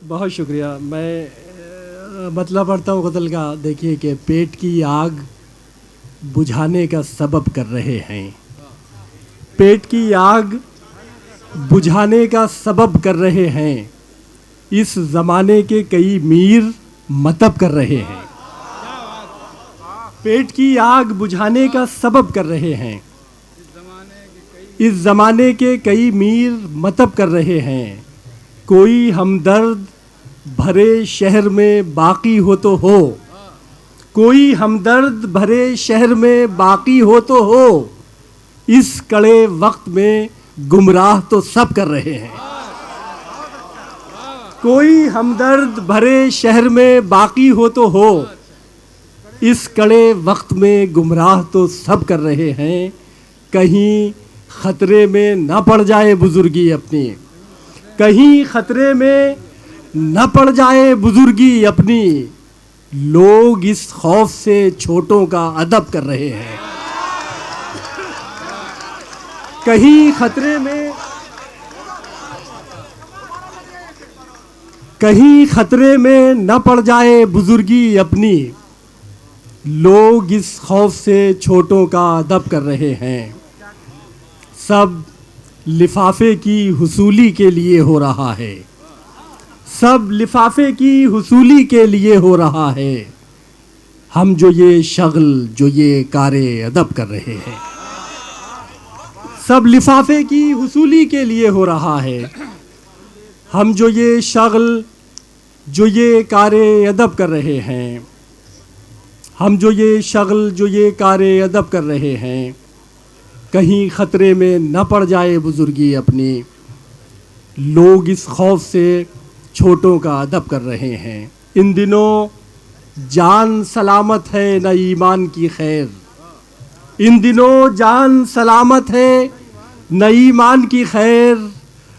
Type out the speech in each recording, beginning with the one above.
بہت شکریہ. میں مطلب پڑھتا ہوں غزل کا. دیکھیے کہ پیٹ کی آگ بجھانے کا سبب کر رہے ہیں. پیٹ کی آگ بجھانے کا سبب کر رہے ہیں. اس زمانے کے کئی میر مطب کر رہے ہیں. پیٹ کی آگ بجھانے کا سبب کر رہے ہیں. اس زمانے کے کئی میر مطب کر رہے ہیں. کوئی ہمدرد بھرے شہر میں باقی ہو تو ہو. کوئی ہمدرد بھرے شہر میں باقی ہو تو ہو. اس کڑے وقت میں گمراہ تو سب کر رہے ہیں. کوئی ہمدرد بھرے شہر میں باقی ہو تو ہو. اس کڑے وقت میں گمراہ تو سب کر رہے ہیں. کہیں خطرے میں نہ پڑ جائے بزرگی اپنی. کہیں خطرے میں نہ پڑ جائے بزرگی اپنی. لوگ اس خوف سے چھوٹوں کا ادب کر رہے ہیں. کہیں خطرے میں نہ پڑ جائے بزرگی اپنی. لوگ اس خوف سے چھوٹوں کا ادب کر رہے ہیں. سب لفافے کی حصولی کے لیے ہو رہا ہے. سب لفافے کی حصولی کے لیے ہو رہا ہے. ہم جو یہ شغل جو یہ کار ادب کر رہے ہیں. سب لفافے کی حصولی کے لیے ہو رہا ہے. ہم جو یہ شغل جو یہ کار ادب کر رہے ہیں. ہم جو یہ شغل جو یہ کار ادب کر رہے ہیں. کہیں خطرے میں نہ پڑ جائے بزرگی اپنی. لوگ اس خوف سے چھوٹوں کا ادب کر رہے ہیں. ان دنوں جان سلامت ہے نہ ایمان کی خیر. ان دنوں جان سلامت ہے نہ ایمان کی خیر.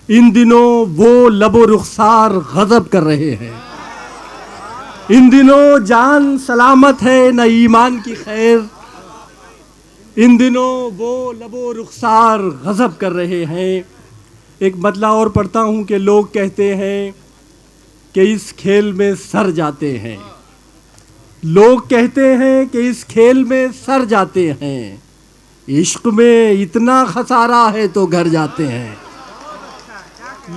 ان دنوں وہ لب و رخسار غضب کر رہے ہیں. ان دنوں جان سلامت ہے نہ ایمان کی خیر. ان دنوں وہ لب و رخسار غضب کر رہے ہیں. ایک مطلع اور پڑھتا ہوں کہ لوگ کہتے ہیں کہ اس کھیل میں سر جاتے ہیں. لوگ کہتے ہیں کہ اس کھیل میں سر جاتے ہیں. عشق میں اتنا خسارہ ہے تو گھر جاتے ہیں.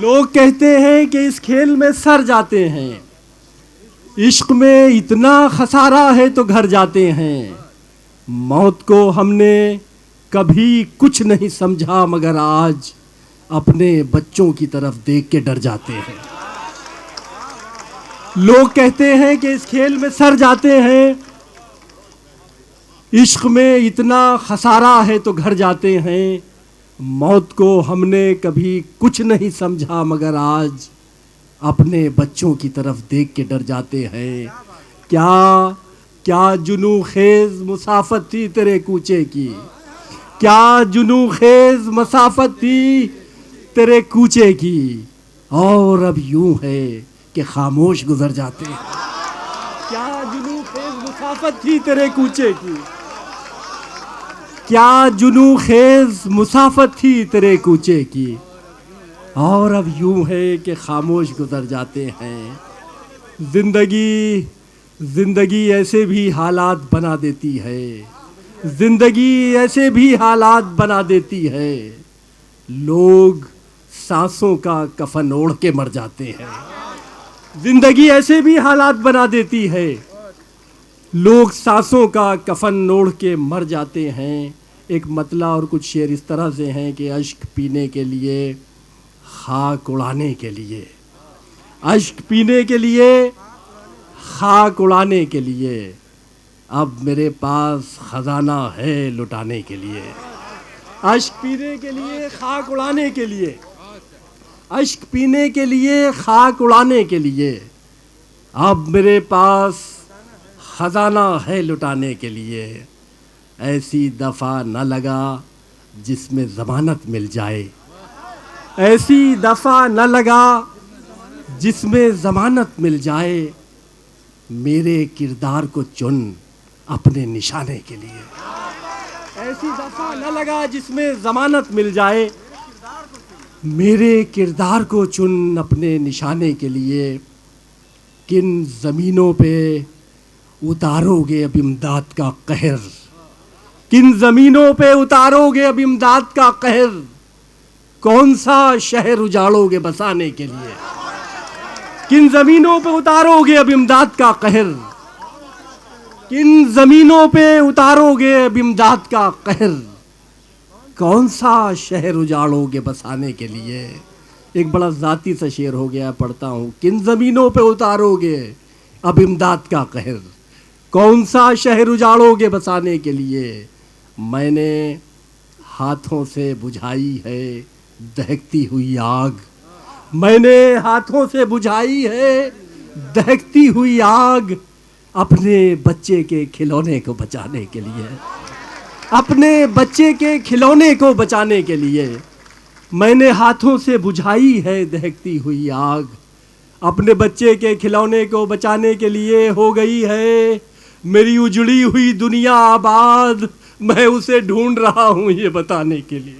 لوگ کہتے ہیں کہ اس کھیل میں سر جاتے ہیں. عشق میں اتنا خسارہ ہے تو گھر جاتے ہیں. موت کو ہم نے کبھی کچھ نہیں سمجھا مگر آج اپنے بچوں کی طرف دیکھ کے ڈر جاتے ہیں. لوگ کہتے ہیں کہ اس کھیل میں سر جاتے ہیں. عشق میں اتنا خسارہ ہے تو گھر جاتے ہیں. موت کو ہم نے کبھی کچھ نہیں سمجھا مگر آج اپنے بچوں کی طرف دیکھ کے ڈر جاتے ہیں. کیا جنوں خیز مسافت تھی تیرے کوچے کی. کیا جنوں خیز مسافت تھی تیرے کوچے کی. اور اب یوں ہے کہ خاموش گزر جاتے ہیں. کیا جنوں خیز مسافت تھی تیرے کوچے کی. کیا جنوں خیز مسافت تھی تیرے کوچے کی. اور اب یوں ہے کہ خاموش گزر جاتے ہیں. زندگی ایسے بھی حالات بنا دیتی ہے. زندگی ایسے بھی حالات بنا دیتی ہے. لوگ سانسوں کا کفن اوڑھ کے مر جاتے ہیں. زندگی ایسے بھی حالات بنا دیتی ہے. لوگ سانسوں کا کفن اوڑھ کے مر جاتے ہیں. ایک مطلع اور کچھ شعر اس طرح سے ہیں کہ اشک پینے کے لیے خاک اڑانے کے لیے. اشک پینے کے لیے خاک اڑانے کے لیے. اب میرے پاس خزانہ ہے لٹانے کے لیے. اشک پینے کے لیے خاک اڑانے کے لیے. اشک پینے کے لیے خاک اڑانے کے لیے. اب میرے پاس خزانہ ہے لٹانے کے لیے. ایسی دفعہ نہ لگا جس میں ضمانت مل جائے. ایسی دفعہ نہ لگا جس میں ضمانت مل جائے. میرے کردار کو چن اپنے نشانے کے لیے. ایسی دفعہ نہ لگا جس میں ضمانت مل جائے. میرے کردار کو چن اپنے نشانے کے لیے. کن زمینوں پہ اتارو گے اب امداد کا قہر، کن زمینوں پہ اتارو گے اب امداد کا قہر، کون سا شہر اجاڑو گے بسانے کے لیے، کن زمینوں پہ اتارو گے اب امداد کا قہر، کن زمینوں پہ اتارو گے اب امداد کا قہر، کون سا شہر اجاڑو گے بسانے کے لیے۔ ایک بڑا ذاتی سا شعر ہو گیا، پڑھتا ہوں۔ کن زمینوں پہ اتارو گے اب امداد کا قہر، کون سا شہر اجاڑو گے بسانے کے لیے، میں نے ہاتھوں سے بجھائی ہے دہکتی ہوئی آگ، میں نے ہاتھوں سے بجھائی ہے دہکتی ہوئی آگ، اپنے بچے کے کھلونے کو بچانے کے لیے، اپنے بچے کے کھلونے کو بچانے کے لیے، میں نے ہاتھوں سے بجھائی ہے دہکتی ہوئی آگ، اپنے بچے کے کھلونے کو بچانے کے لیے ہو گئی ہے میری اجڑی ہوئی دنیا آباد، میں اسے ڈھونڈ رہا ہوں یہ بتانے کے لیے۔